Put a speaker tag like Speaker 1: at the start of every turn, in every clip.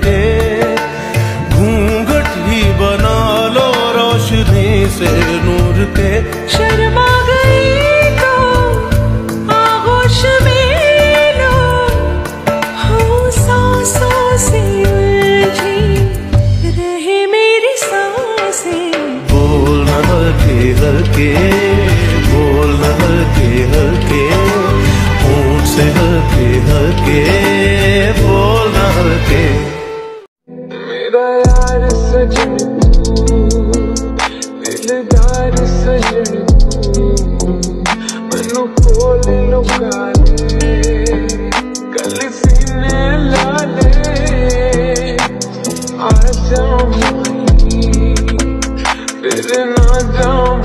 Speaker 1: के। घूंघट ही बना लो रोशनी से नूर के।
Speaker 2: शर्मा गई तो आगोश में लो, हो सांसों से उलझी रहे मेरी सांसें।
Speaker 1: बोलना हल्के हल्के, बोलना हल्के हल्के, होंठ से हल्के हल्के, बोलना हल्के।
Speaker 3: मेरा यार सजन दिलदार सजन, मनु खोल लुका ले, कल सीने ला ले। आ जाऊं फिर ना जाऊं।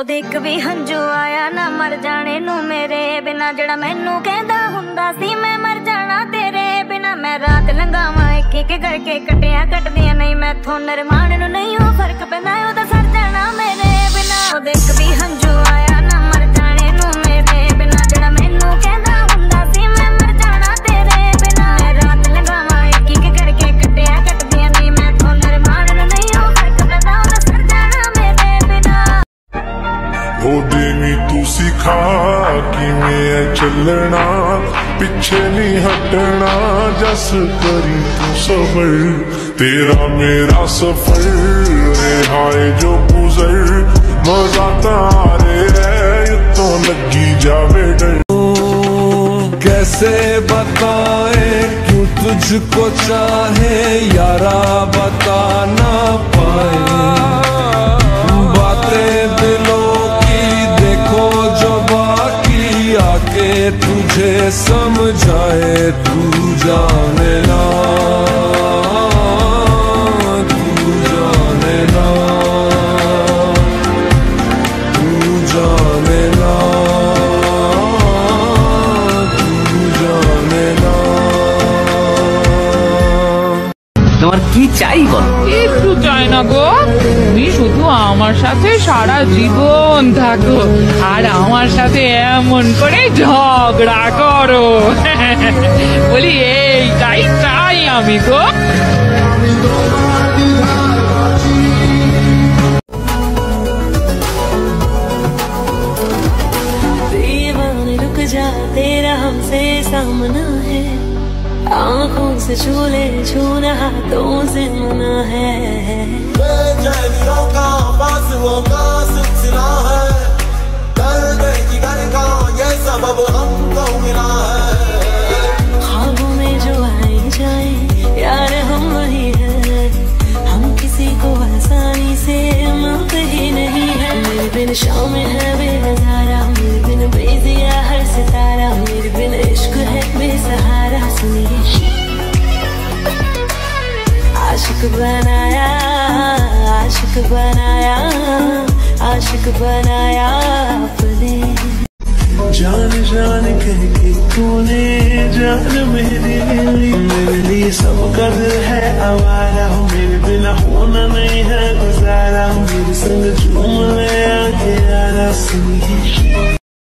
Speaker 4: देख भी हंजू आया ना मर जाने नू मेरे बिना, जड़ा मैनू कहंदा हुंदा सी मैं मर जाना तेरे बिना। मैं रात लंघावां एक एक करके कटिया कटदियां नहीं मैथों, नरमान नू नहीं हो फर्क पैंदा ओदा सर जाना मेरे बिना। देख भी हंजू आया ना मर जाने नू मेरे बिना, जड़ा मैनू कहंदा हुंदा सी मैं मर जाना तेरे बिना। मैं रात लंघावां एक एक करके कटिया कटदियां नहीं मैथों, नरमान नू नहीं हो फर्क पैंदा ओदा सर जाना मेरे बिना।
Speaker 5: हो देनी तू सिखा कि मैं चलना, पिछे नहीं हटना, जस करी तू सफर। तेरा मेरा सफर हाय जो गुजर, मजा तारे है तो लगी जावे डर।
Speaker 6: कैसे बताए क्यों तुझको चाहे यारा, बता ना पाए बातें दिलों आके तुझे समझाए। तू जाने ना, तू जाने ना, तू जाने ना, तू जाने ना।
Speaker 7: তোমার কি চাই বল?
Speaker 8: একটু চাই না গো, তুমি শুধু আমার সাথে সারা জীবন থাকো আর আমার সাথে এমন করে ঝগড়া করো। বলি এইটাই চাই আমি গো।
Speaker 2: दीवाने रुक जा तेरा हमसे सामना है, आँखों से छूले छूना हाथों से मना है। बेचैनियों का फासलों का सिलसिला है, दर्द की घर का ये सबब हमको मिला है। ख्वाबों में जो आए जाए यार हम वही है, हम किसी को आसानी से मिलते ही नहीं है। मेरे बिन शाम है बेनजारा, मेरे बिन बेजिया हर सितारा, मेरे बिन इश्क है बेसहारा। सुनिए आशिक बनाया, आशिक बनाया, आशिक बनाया अपने।
Speaker 1: जान जान कह के तूने जान मेरे लिए सब कर है आवारा। मेरे बिना होना नहीं है गुजारा, मेरे संग झूम ले आके यारा। सुनिए